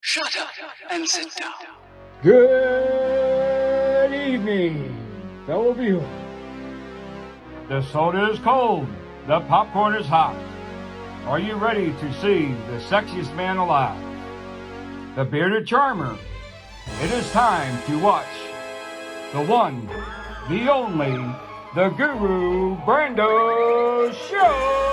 Shut up and sit down. Good evening, fellow viewers. The soda is cold, the popcorn is hot. Are you ready to see the sexiest man alive? The bearded charmer. It is time to watch the one, the only, the Guru Brando Show!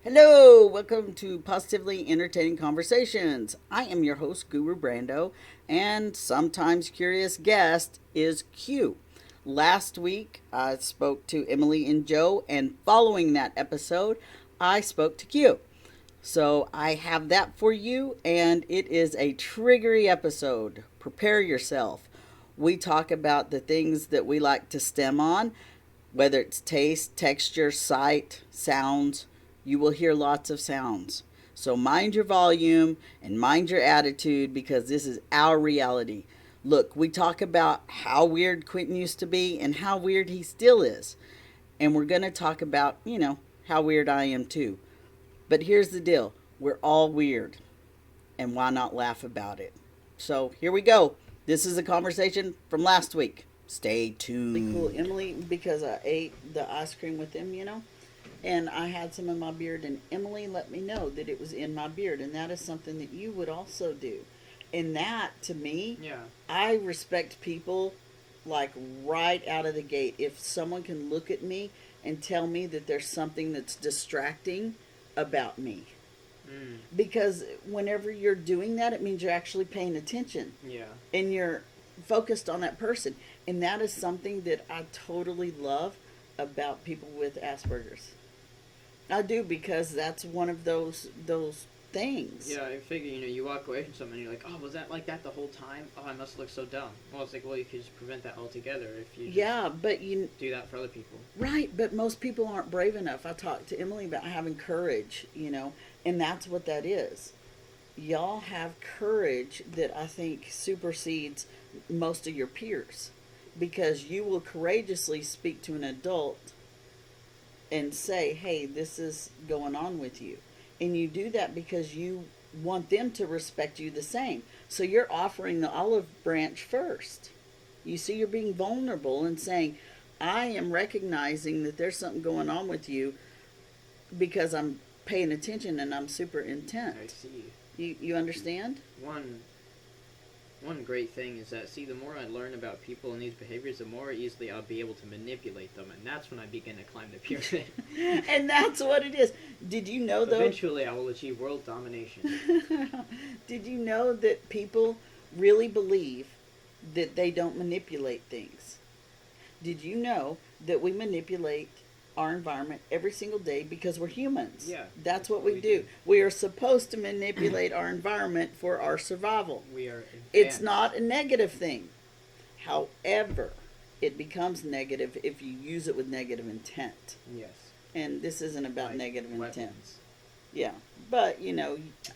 Hello, welcome to Positively Entertaining Conversations. I am your host, Guru Brando, and sometimes curious guest is Q. Last week, I spoke to Emily and Joe, and following that episode, I spoke to Q. So I have that for you, and it is a triggery episode. Prepare yourself. We talk about the things that we like to stem on, whether it's taste, texture, sight, sounds. You will hear lots of sounds. So mind your volume and mind your attitude, because this is our reality. Look, we talk about how weird Quentin used to be and how weird he still is. And we're going to talk about, how weird I am too. But here's the deal. We're all weird. And why not laugh about it? So here we go. This is a conversation from last week. Stay tuned. Really cool, Emily, because I ate the ice cream with them, and I had some in my beard, and Emily let me know that it was in my beard, and that is something that you would also do. And that, to me, I respect people like right out of the gate. If someone can look at me and tell me that there's something that's distracting about me. Because whenever you're doing that, it means you're actually paying attention. Yeah. And you're focused on that person. And that is something that I totally love about people with Asperger's. I do, because that's one of those things. Yeah, I figure, you walk away from something and you're like, oh, was that like that the whole time? Oh, I must look so dumb. Well, it's like, well, you could just prevent that altogether if you but you do that for other people. Right, but most people aren't brave enough. I talked to Emily about having courage, and that's what that is. Y'all have courage that I think supersedes most of your peers, because you will courageously speak to an adult and say, hey, this is going on with you. And you do that because you want them to respect you the same. So you're offering the olive branch first. You see, you're being vulnerable and saying, I am recognizing that there's something going on with you because I'm paying attention and I'm super intent. I see. You understand? One great thing is that, the more I learn about people and these behaviors, the more easily I'll be able to manipulate them, and that's when I begin to climb the pyramid. And that's what it is. Did you know, though? Eventually, I will achieve world domination. Did you know that people really believe that they don't manipulate things? Did you know that we manipulate our environment every single day because we're humans? Yeah. That's what we do. We are supposed to manipulate our environment for our survival. We are advanced. It's not a negative thing. However, it becomes negative if you use it with negative intent. Yes. And this isn't about Like negative weapons. intent. Yeah. But,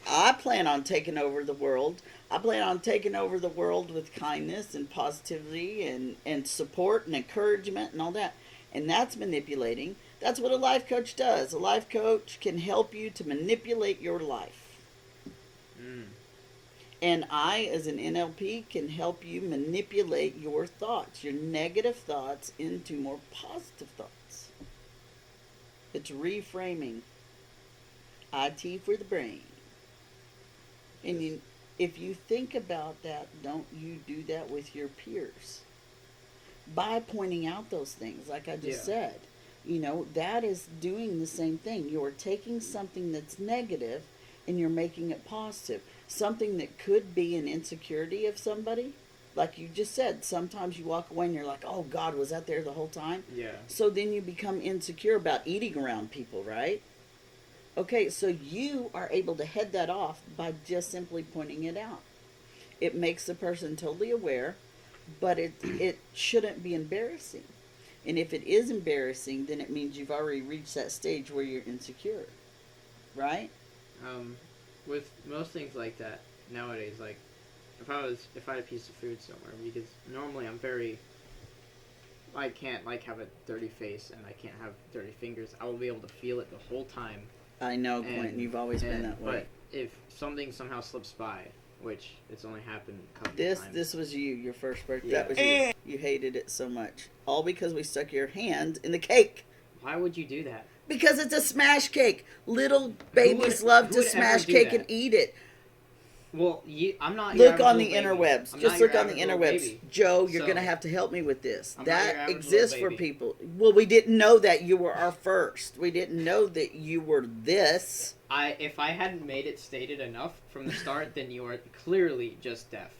I plan on taking over the world. I plan on taking over the world with kindness and positivity and support and encouragement and all that. And that's manipulating. That's what a life coach does. A life coach can help you to manipulate your life. And I, as an NLP, can help you manipulate your thoughts, your negative thoughts, into more positive thoughts. It's reframing. IT for the brain. And if you think about that, don't you do that with your peers? By pointing out those things, like I just said. That is doing the same thing. You're taking something that's negative and you're making it positive. Something that could be an insecurity of somebody. Like you just said, sometimes you walk away and you're like, oh God, was that there the whole time? Yeah. So then you become insecure about eating around people, right? Okay, so you are able to head that off by just simply pointing it out. It makes the person totally aware, but it shouldn't be embarrassing. And if it is embarrassing, then it means you've already reached that stage where you're insecure, right? With most things like that nowadays, like if I had a piece of food somewhere, because normally I can't have a dirty face and I can't have dirty fingers. I will be able to feel it the whole time. I know, Quentin, you've always been that way. But if something somehow slips by, which it's only happened a couple This times. this was you, your first birthday. Yeah. That was you. You hated it so much. All because we stuck your hand in the cake. Why would you do that? Because it's a smash cake. Little babies love to who would smash ever do cake that? and eat it. Well, I'm not your Look on the average little baby. interwebs. I'm Just not your look on the average little interwebs. baby. Joe, you're So, going to have to help me with this. I'm not your That average exists little for baby. people. Well, we didn't know that you were our first. We didn't know that you were this. If I hadn't made it stated enough from the start, then you are clearly just deaf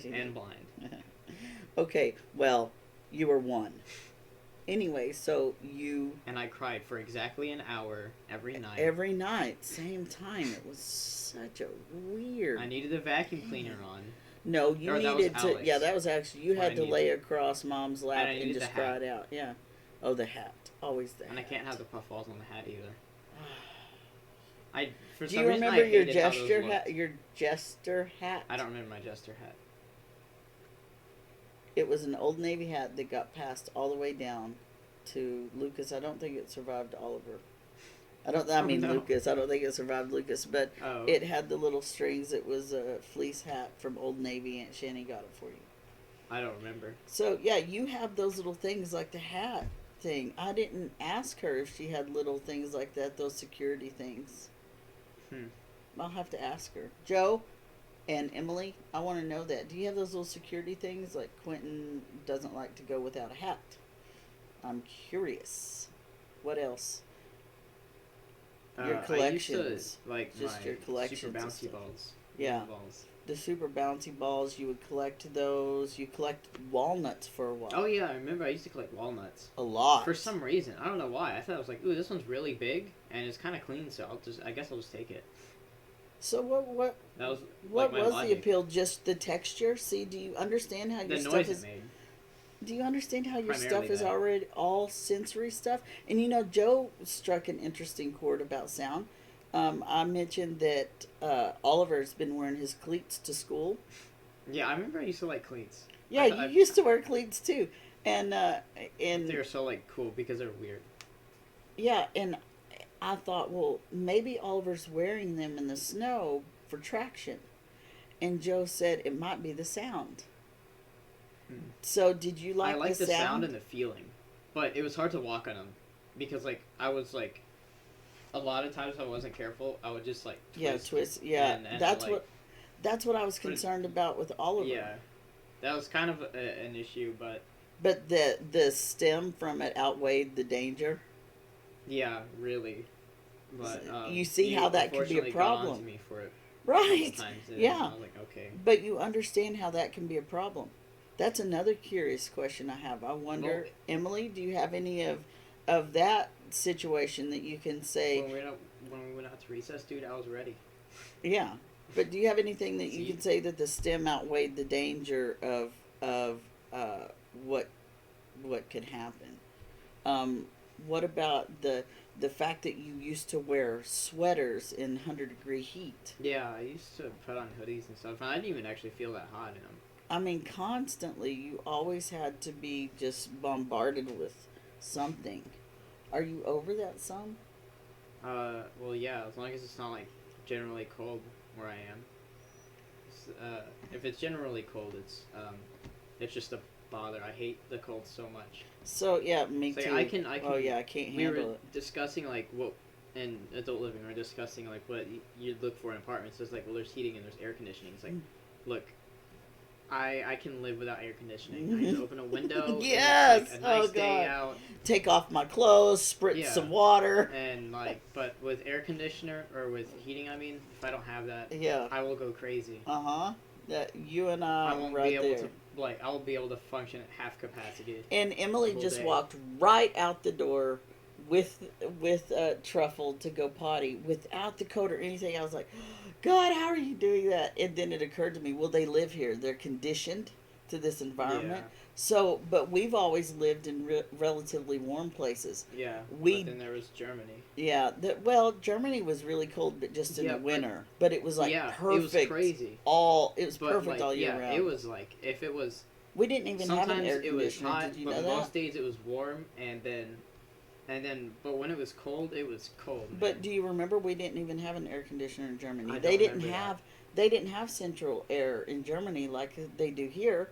and blind. Okay, well, you were one. Anyway, so you... And I cried for exactly an hour every night. Every night, same time. It was such a weird... I needed a vacuum cleaner on. No, you Or that needed was to... Alex. Yeah, that was actually... You What had I to needed. lay across Mom's lap And I and needed just the cry hat. it out. Yeah. Oh, the hat. Always the hat. And I can't have the puffballs on the hat either. For Do some you reason, remember I your hated how those gesture looked. hat? Your jester hat? I don't remember my jester hat. It was an Old Navy hat that got passed all the way down to Lucas. I don't think it survived Oliver. I mean no. Lucas. I don't think it survived Lucas, but Oh. it had the little strings. It was a fleece hat from Old Navy. Aunt Shanny got it for you. I don't remember. So yeah, you have those little things like the hat thing. I didn't ask her if she had little things like that. Those security things. I'll have to ask her. Joe and Emily, I want to know that. Do you have those little security things? Like Quentin doesn't like to go without a hat. I'm curious. What else? Your collections. I used to like Just my your collections super and bouncy stuff. balls. Yeah. Balls. The super bouncy balls, you would collect those. You collect walnuts for a while. Oh yeah, I remember. I used to collect walnuts. A lot. For some reason, I don't know why. I thought I was like, ooh, this one's really big and it's kind of clean, so I guess I'll just take it. So what That was what like my was the logic. appeal? Just the texture? See, do you understand how your The stuff noise is? it made. Do you understand how your stuff Primarily is that. already all sensory stuff? And you know, Joe struck an interesting chord about sound. I mentioned that Oliver's been wearing his cleats to school. Yeah, I remember I used to like cleats. Yeah, I you thought- used to wear cleats too, and They were so like cool because they're weird. yeah, and I thought, well, maybe Oliver's wearing them in the snow for traction, and Joe said it might be the sound. So, did you like I like the the sound? sound and the feeling, but it was hard to walk on them because like I was like, a lot of times if I wasn't careful, I would just like twist. Yeah, and, that's like, what I was concerned about with Oliver. Yeah, that was kind of an issue, but But the stem from it outweighed the danger. yeah, really. But You see how that could be a unfortunately problem. got onto me for it Right. times, and Yeah. I was like, okay. But you understand how that can be a problem. That's another curious question I have. I wonder, Well, Emily, do you have any of that situation that you can say, When we went out to recess, dude, I was ready. yeah. But do you have anything that you See? can say that the stem outweighed the danger of what could happen? What about the fact that you used to wear sweaters in 100-degree heat? Yeah, I used to put on hoodies and stuff, and I didn't even actually feel that hot in them. I mean, constantly, you always had to be just bombarded with something. Are you over that some? Well, yeah, as long as it's not like generally cold where I am. If it's generally cold, it's just a bother. I hate the cold so much. So yeah, me It's like, too. I can. Oh yeah, I can't We handle were it. discussing like what in adult living. We were discussing like what you'd look for in apartments. It's like, well, there's heating and there's air conditioning. It's like, look, I can live without air conditioning. I can open a window. Yes! And it's, like, a nice Oh, day God. out. Take off my clothes, spritz Yeah. some water. And like, but with air conditioner or with heating, I mean, if I don't have that, Yeah. I will go crazy. That you and I I won't right be able there. to like. I will be able to function at half capacity. And Emily the whole just day. walked right out the door with Truffle to go potty without the coat or anything. I was like, God, how are you doing that? And then it occurred to me, well, they live here. They're conditioned to this environment. Yeah. So, but we've always lived in relatively warm places. Yeah. We- But then there was Germany. Yeah, well, Germany was really cold, but just in Yeah, the but- winter. But it was like yeah, perfect. it was crazy. It was But perfect like, all year yeah, round. it was like if it was. We didn't even have an Sometimes air it was conditioner. hot, Did you but know most that? days it was warm, and then And then, but when it was cold, it was cold. Man. But do you remember we didn't even have an air conditioner in Germany? I They don't didn't remember have that. they didn't have central air in Germany like they do here.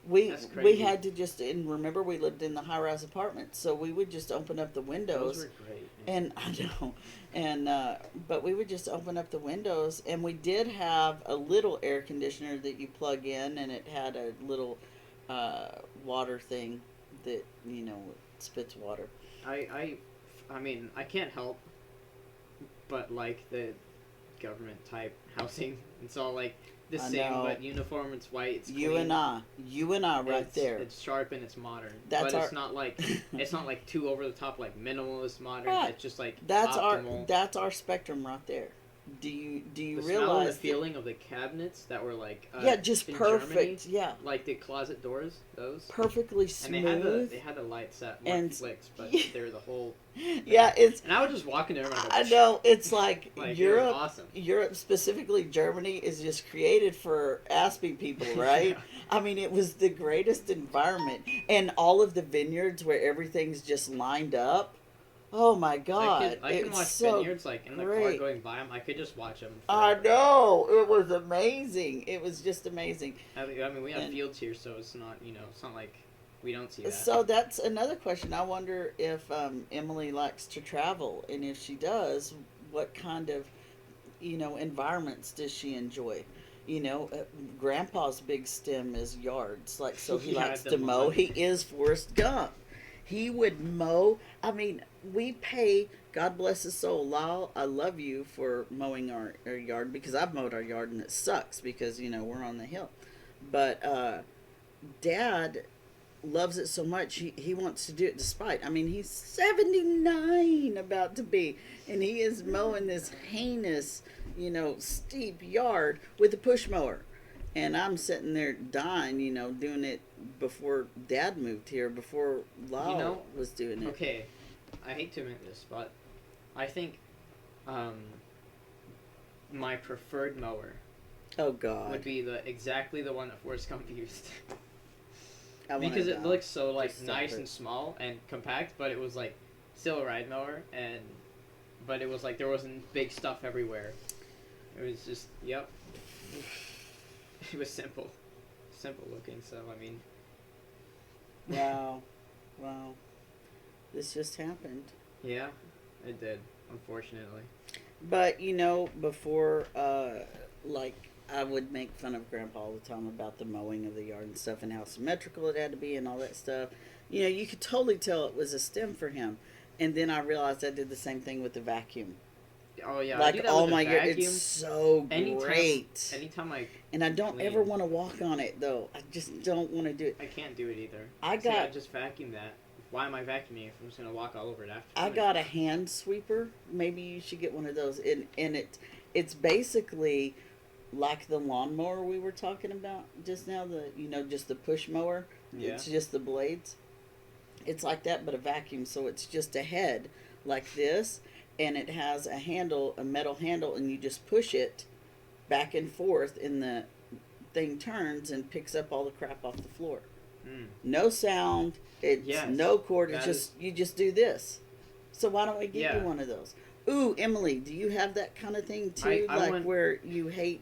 We That's we crazy. had to just, and remember we lived in the high rise apartments, so we would just open up the Those windows. were great. Man. And I know, and but we would just open up the windows, and we did have a little air conditioner that you plug in, and it had a little water thing that spits water. I mean, I can't help but like the government type housing. It's all like the I same, know. but uniform. It's white. It's You clean. and I, right it's, there. It's sharp and it's modern. That's but our. it's not like too over the top like minimalist modern. Right. It's just like That's optimal. our spectrum right there. Do you The smell and realize the feeling of the cabinets that were like yeah, just in perfect. Germany, Yeah, like the closet doors, those. perfectly And smooth. they had the lights that And- weren't flicks, but they were the whole. Yeah, it's. And I would just walk in there and I'd go, I know it's like, like it was Europe. awesome. Europe, specifically Germany, is just created for Aspie people, right? Yeah. I mean, it was the greatest environment, and all of the vineyards where everything's just lined up. Oh my God! I can it's watch so vineyards like in the car great. going by them. I could just watch them. I know, it was amazing. It was just amazing. I mean, we have And- fields here, so it's not it's not like we don't see that. So that's another question. I wonder if Emily likes to travel, and if she does, what kind of environments does she enjoy? Grandpa's big stem is yards, like, so he Yeah, likes the to mow. lawn. He is Forrest Gump. He would mow. I mean, we pay. God bless his soul, Lyle. I love you for mowing our yard, because I've mowed our yard and it sucks because we're on the hill. But Dad loves it so much he wants to do it despite. I mean, he's 79 about to be, and he is mowing this heinous, steep yard with a push mower. And I'm sitting there dying, doing it before Dad moved here, before Lyle was doing it. Okay, I hate to admit this, but I think my preferred mower Oh God. would be exactly the one that Forrest Gump used. I wanna Because it die. looks so like Just stop nice it. and small and compact, but it was like still a ride mower, but it was like there wasn't big stuff everywhere. It was just it was simple looking. So I mean, Wow. Wow. This just happened. yeah, it did, unfortunately. But before, like, I would make fun of Grandpa all the time about the mowing of the yard and stuff, and how symmetrical it had to be and all that stuff. You could totally tell it was a stem for him. And then I realized I did the same thing with the vacuum. Oh yeah, I Like, do that oh with the my God, vacuum. it's so great. Anytime I And I don't clean. ever want to walk on it, though. I just don't want to do it. I can't do it either. I See, I got- just vacuum that. Why am I vacuuming if I'm just gonna walk all over it after? I got a hand sweeper. Maybe you should get one of those. And it's basically like the lawnmower we were talking about just now. Just the push mower. Yeah. It's just the blades. It's like that, but a vacuum. So it's just a head like this, and it has a handle, a metal handle, and you just push it back and forth, and the thing turns and picks up all the crap off the floor. Mm. No sound. It's Yes, no cord. It's that just you just do this. So why don't we get Yeah. you one of those? Ooh, Emily, do you have that kind of thing too? I like want- where you hate.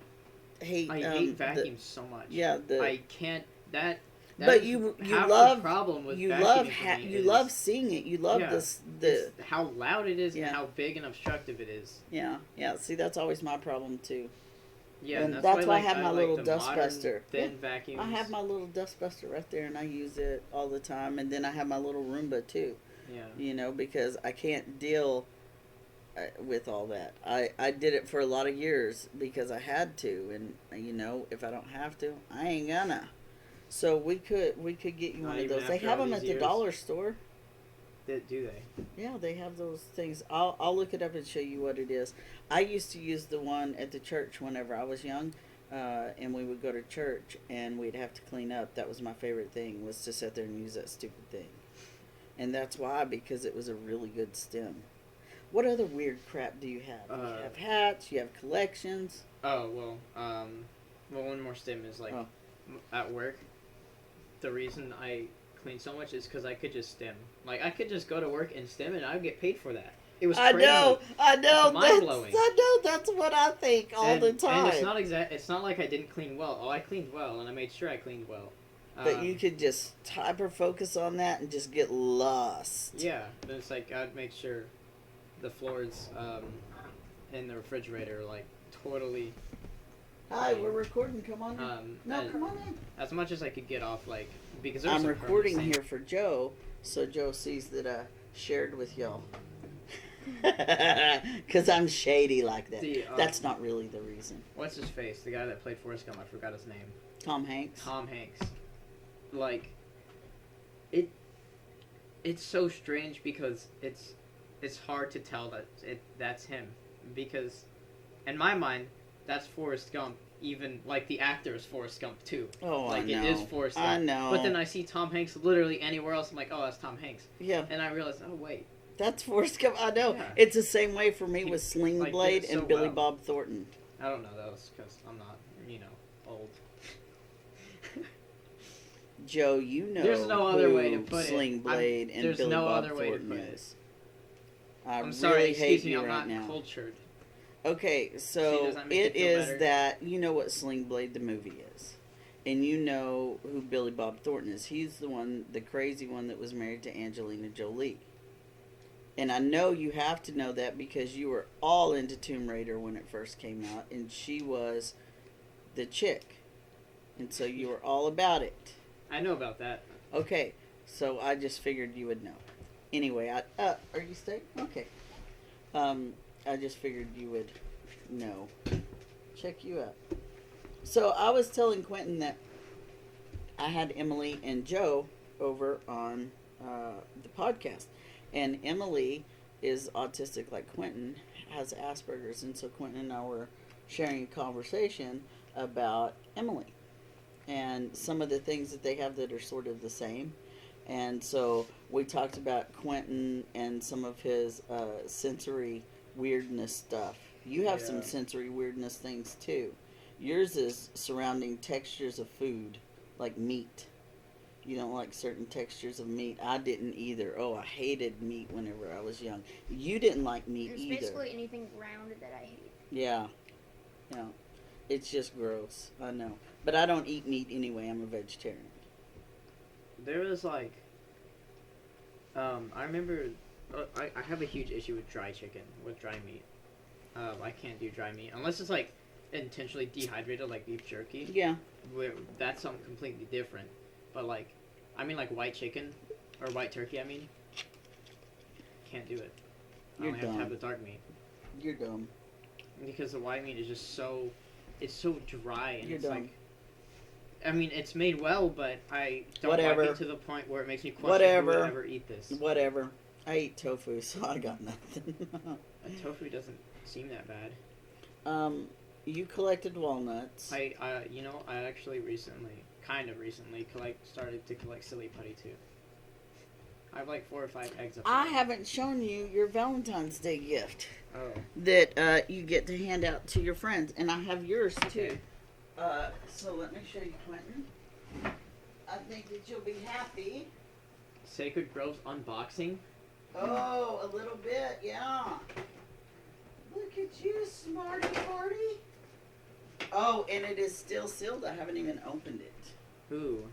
I hate vacuums so much. Yeah, I can't. That but is you half love the problem with you vacuuming love for me you is- love seeing it. You love Yeah, this it's how loud it is Yeah. and how big and obstructive it is. yeah. See, that's always my problem too. Yeah, And and that's why I like, have my like little the dust modern buster. Thin vacuums. I have my little dust buster right there, and I use it all the time. And then I have my little Roomba too. Yeah. Because I can't deal with all that. I did it for a lot of years because I had to, and if I don't have to, I ain't gonna. So we could get you Not one of even those. They after have all them at these the years? dollar store. Do they? Yeah, they have those things. I'll look it up and show you what it is. I used to use the one at the church whenever I was young, and we would go to church and we'd have to clean up. That was my favorite thing, was to sit there and use that stupid thing. And that's why, because it was a really good stem. What other weird crap do you have? You have hats. You have collections. Oh well, one more stim is like Oh. at work. The reason I clean so much is because I could just stim. Like, I could just go to work and stim, and I would get paid for that. It was I crazy. know. It's mind-blowing. I know. That's what I think all the time. And it's not like I didn't clean well. Oh, I cleaned well, and I made sure I cleaned well. But you could just hyper focus on that and just get lost. Yeah, but it's like I'd make sure the floors in the refrigerator are like totally. Hi, we're recording. Come on in. Come on in. As much as I could get off, like, because I'm recording here for Joe, so Joe sees that I shared with y'all. Because I'm shady like that. That's not really the reason. What's his face? The guy that played Forrest Gump. I forgot his name. Tom Hanks. Tom Hanks. Like, it's so strange because it's hard to tell that that's him, because in my mind that's Forrest Gump. Even like the actor is Forrest Gump too. Oh, like I know. It is Forrest Gump. I know. But then I see Tom Hanks literally anywhere else. I'm like, oh, that's Tom Hanks. Yeah. And I realize, oh wait, that's Forrest Gump. I know. Yeah. It's the same way for me with Sling like, Blade so and Billy well. Bob Thornton. I don't know. That was because I'm not, old. Joe, you know. There's no other way to who put it. Sling Blade and there's Billy no Bob other way to Thornton put it. is. I'm really sorry. hate Excuse me. you I'm right not now. cultured. Okay, See, so does that make it you feel is better? that you know what Sling Blade the movie is, and you know who Billy Bob Thornton is. He's the crazy one that was married to Angelina Jolie. And I know you have to know that because you were all into Tomb Raider when it first came out, and she was the chick, and so you were all about it. I know about that. Okay, so I just figured you would know. Anyway, are you staying? Okay. I just figured you would know. Check you out. So I was telling Quentin that I had Emily and Joe over on the podcast. And Emily is autistic like Quentin, has Asperger's. And so Quentin and I were sharing a conversation about Emily and some of the things that they have that are sort of the same. And so we talked about Quentin and some of his sensory weirdness stuff. You have some sensory weirdness things too. Yours is surrounding textures of food, like meat. You don't like certain textures of meat. I didn't either. Oh, I hated meat whenever I was young. You didn't like meat It's either. basically anything rounded that I hate. Yeah. Yeah. It's just gross. I know. But I don't eat meat anyway. I'm a vegetarian. There was like, I remember, I have a huge issue with dry chicken, with dry meat. I can't do dry meat unless it's like intentionally dehydrated, like beef jerky. Yeah. That's something completely different. But like, I mean like white chicken, or white turkey. I mean, can't do it. I You're only have to dumb. have the dark meat You're dumb. because the white meat is just it's so dry and You're it's dumb. like. I mean, it's made well, but I don't Whatever. like it to the point where it makes me question Whatever. who would ever eat this. Whatever. I eat tofu, so I got nothing. Tofu doesn't seem that bad. You collected walnuts. I actually kind of recently, started to collect silly putty too. I have like 4 or 5 eggs up I there. haven't shown you your Valentine's Day gift Oh. that you get to hand out to your friends, and I have yours too. Okay. So let me show you, Quentin. I think that you'll be happy. Sacred Grove's unboxing. Oh, a little bit, yeah. Look at you, smarty party. Oh, and it is still sealed. I haven't even opened it. Ooh.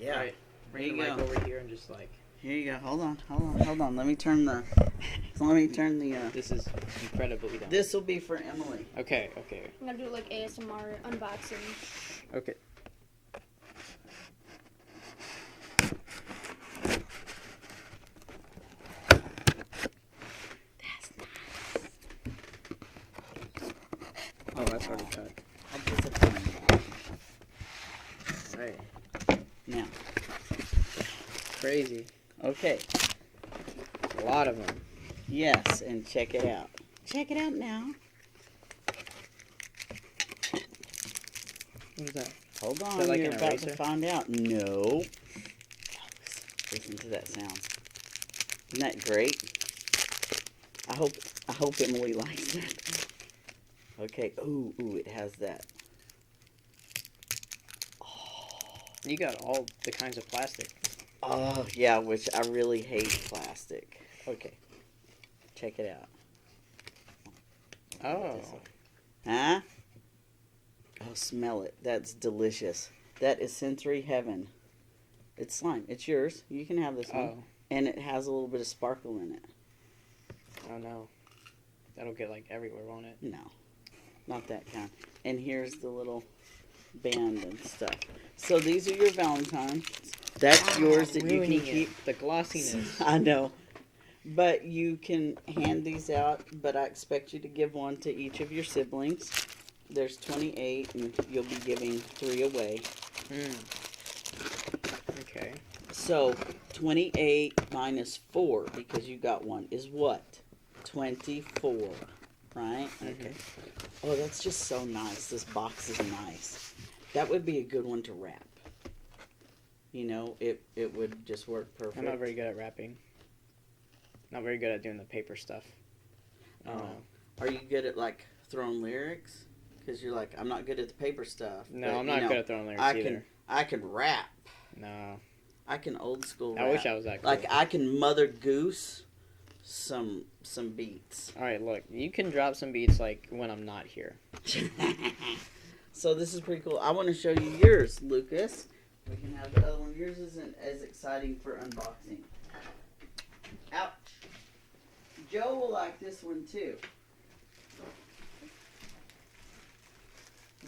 Yeah. Right. Bring Here the you mic go. over here and just like. Here you go. Hold on. Let me turn the. This is incredibly dumb. This will be for Emily. Okay. I'm gonna do like ASMR unboxing. Okay. That's nice. Oh, that's already cut. I'm disappointed. Right. Now, Crazy. okay. A lot of them. Yes, and check it out. Check it out now. What is that? Hold on, that like you're an about eraser? to find out. No. Listen to that sound. Isn't that great? I hope Emily likes that. Okay. Ooh, it has that. You got all the kinds of plastic. Oh, yeah, which I really hate plastic. Okay. Check it out. Oh. Huh? Oh, smell it. That's delicious. That is sensory heaven. It's slime. It's yours. You can have this one. Oh. And it has a little bit of sparkle in it. Oh no. That'll get like everywhere, won't it? No. Not that kind. And here's the little band and stuff. So these are your Valentines. That's yours that you can Ruining keep. it. The glossiness. I know. But you can hand these out, but I expect you to give one to each of your siblings. There's 28, and you'll be giving 3 away. Okay. So, 28 minus 4, because you got one, is what? 24, right? Okay. Oh, that's just so nice. This box is nice. That would be a good one to wrap. You know, it would just work perfect. I'm not very good at wrapping. Not very good at doing the paper stuff. Are you good at, like, throwing lyrics? Because you're like, I'm not good at the paper stuff. No, but, I'm not good at throwing lyrics either. I can rap. No. I can old school rap. I wish I was that cool. Like, I can Mother Goose some beats. Alright, look. You can drop some beats, like, when I'm not here. So this is pretty cool. I want to show you yours, Lucas. We can have the other one. Yours isn't as exciting for unboxing. Ouch. Joe will like this one, too.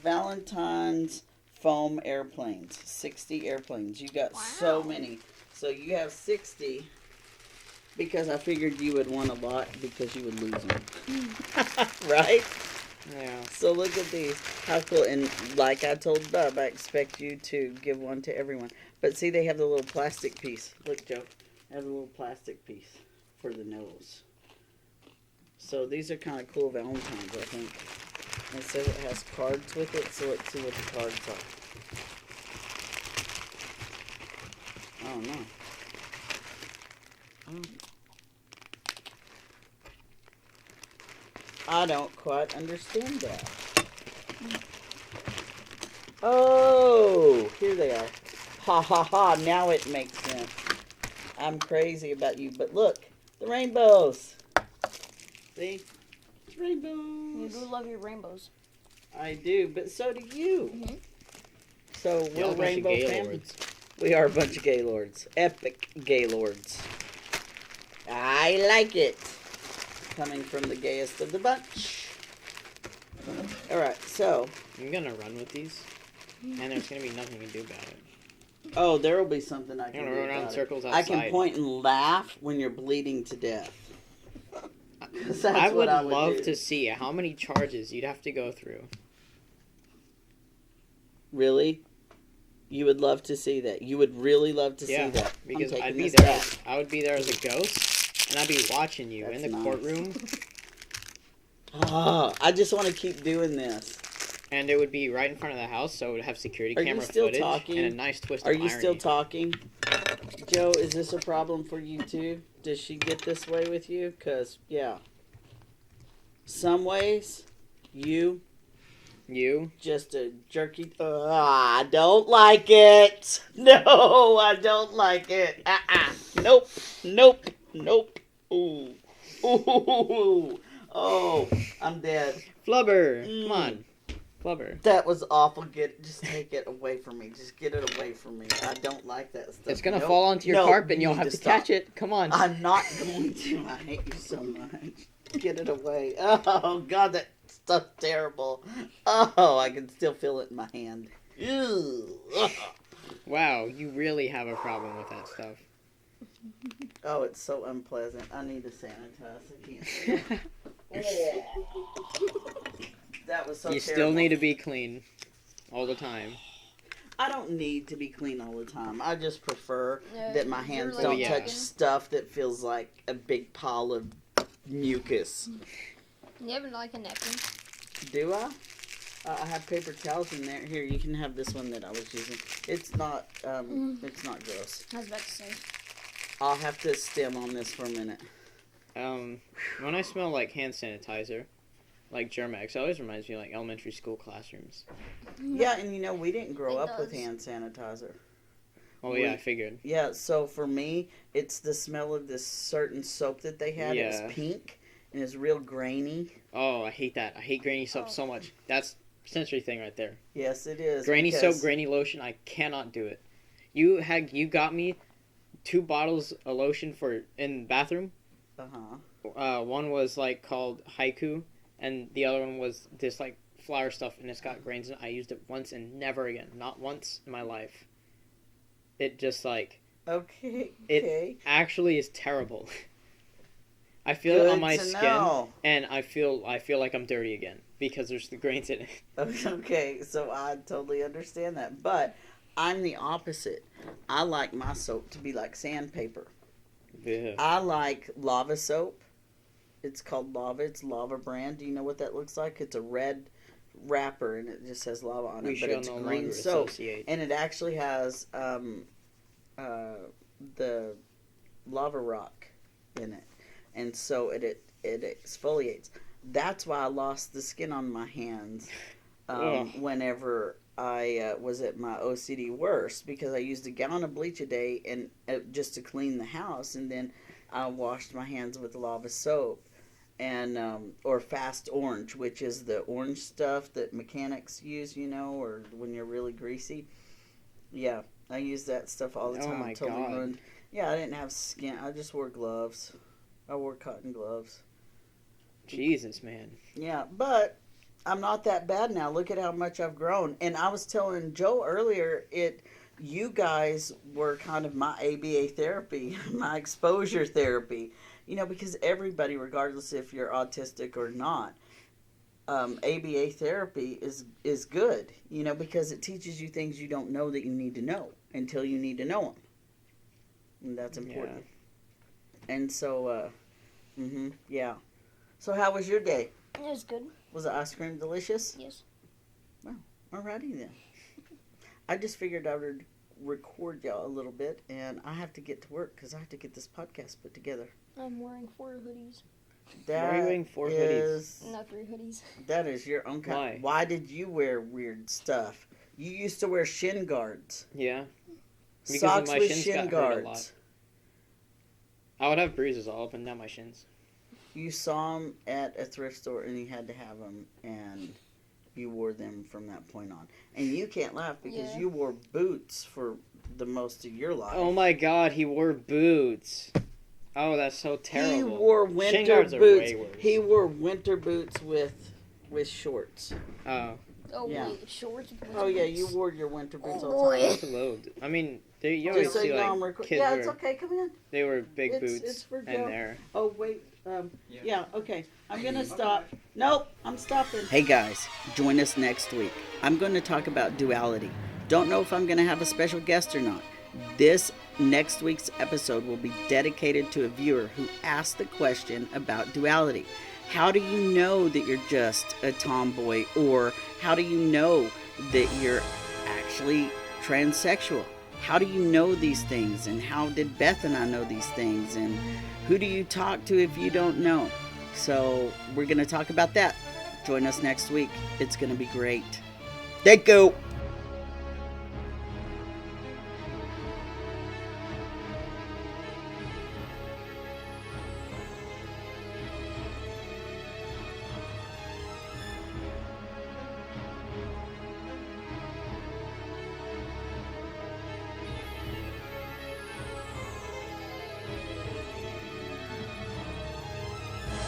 Valentine's foam airplanes. 60 airplanes. You got so many. So you have 60 because I figured you would want a lot because you would lose them. Right? Yeah. So look at these. How cool. And like I told Bub, I expect you to give one to everyone. But see, they have the little plastic piece. Look, Joe. They have a little plastic piece for the nose. So these are kind of cool Valentines, I think. And so it has cards with it, so let's see what the cards are. Oh, no. Oh. I don't quite understand that. Oh, here they are. Ha ha ha, now it makes sense. I'm crazy about you, but look, the rainbows. See? Rainbows. You do love your rainbows. I do, but so do you. Mm-hmm. So we're a rainbow family. We are a bunch of gaylords. Epic gaylords. I like it. Coming from the gayest of the bunch. Alright, so. I'm gonna run with these, and there's gonna be nothing you can do about it. Oh, there will be something I can do run around about circles it. outside. I can point and laugh when you're bleeding to death. I would love to see how many charges you'd have to go through. Really? You would love to see that. You would really love to see that. Because I'd be there. I would be there as a ghost, and I'd be watching you in the courtroom. Oh, I just want to keep doing this. And it would be right in front of the house, so it would have security camera footage and a nice twist of irony. Are you irony. still talking? Joe, is this a problem for you too? Does she get this way with you? Because, yeah. Some ways, you just a jerky. I don't like it. No, I don't like it. Nope. Ooh. Oh, I'm dead. Flubber, come on. Flubber. That was awful. Just take it away from me. Just get it away from me. I don't like that stuff. It's gonna fall onto your carpet and you'll have to catch it. Come on. I'm not going to. I hate you so much. Get it away. Oh, God, that stuff's terrible. Oh, I can still feel it in my hand. Ew. Wow, you really have a problem with that stuff. Oh, it's so unpleasant. I need to sanitize. I can't. That was so terrible. You still need to be clean all the time. I don't need to be clean all the time. I just prefer that my hands like don't touch stuff that feels like a big pile of mucus. You have like a napkin? Do I? I have paper towels in there. Here, you can have this one that I was using. It's not gross. I was about to say. I'll have to stem on this for a minute. When I smell like hand sanitizer, like Germ-X, it always reminds me of like elementary school classrooms. Yeah, and we didn't grow It up with does. hand sanitizer. Oh yeah, I figured. Yeah, so for me, it's the smell of this certain soap that they had. It Yeah. was pink and it's real grainy. Oh, I hate that. I hate grainy soap so much. That's sensory thing right there. Yes, it is. Grainy because- soap, grainy lotion. I cannot do it. You got me 2 bottles of lotion for in the bathroom. One was like called Haiku, and the other one was this like flower stuff, and it's got grains in it. I used it once and never again. Not once in my life. It just like Okay. it actually is terrible. I feel it on my to skin, know. and I feel like I'm dirty again because there's the grains in it. Okay, so I totally understand that. But I'm the opposite. I like my soap to be like sandpaper. Yeah. I like lava soap. It's called Lava. It's Lava brand. Do you know what that looks like? It's a red wrapper and it just says lava on it. We But shall it's no green longer soap. associate. And it actually has the lava rock in it. And so it exfoliates. That's why I lost the skin on my hands whenever I was at my OCD worst, because I used a gallon of bleach a day and just to clean the house, and then I washed my hands with lava soap and or fast orange, which is the orange stuff that mechanics use, or when you're really greasy. Yeah, I use that stuff all the time. Oh my totally God. ruined. Yeah, I didn't have skin. I just wore gloves. I wore cotton gloves. Jesus, man. Yeah, but I'm not that bad now. Look at how much I've grown. And I was telling Joe earlier, you guys were kind of my ABA therapy, my exposure therapy. Because everybody, regardless if you're autistic or not, ABA therapy is good. Because it teaches you things you don't know that you need to know until you need to know them. And that's important. And so, yeah. So how was your day? It was good. Was the ice cream delicious? Yes. Alrighty then. I just figured I would record y'all a little bit, and I have to get to work because I have to get this podcast put together. I'm wearing 4 hoodies. Why are you wearing 4 hoodies? Not 3 hoodies. That is your own kind. Why did you wear weird stuff? You used to wear shin guards. Yeah. Because Socks my with shins shin got hurt a lot. guards. I would have bruises all up and down my shins. You saw them at a thrift store and you had to have them, and you wore them from that point on. And you can't laugh because you wore boots for the most of your life. Oh my God, he wore boots. Oh, that's so terrible. He wore Shin winter guards are boots. way worse. He wore winter boots with shorts. Oh. Oh, Yeah. wait, shorts? with Oh yeah, boots? you wore your winter boots Oh, all the time. boy. That's a load. I mean, you always Just so see you know, like I'm kids yeah, wear, it's okay. Come in. they wear big It's boots for and Joe. they're... Oh wait. Yeah. Okay. I'm gonna stop. Nope. I'm stopping. Hey guys, join us next week. I'm going to talk about duality. Don't know if I'm going to have a special guest or not. This next week's episode will be dedicated to a viewer who asked the question about duality. How do you know that you're just a tomboy, or how do you know that you're actually transsexual? How do you know these things, and how did Beth and I know these things, and who do you talk to if you don't know? So we're going to talk about that. Join us next week. It's going to be great. Thank you.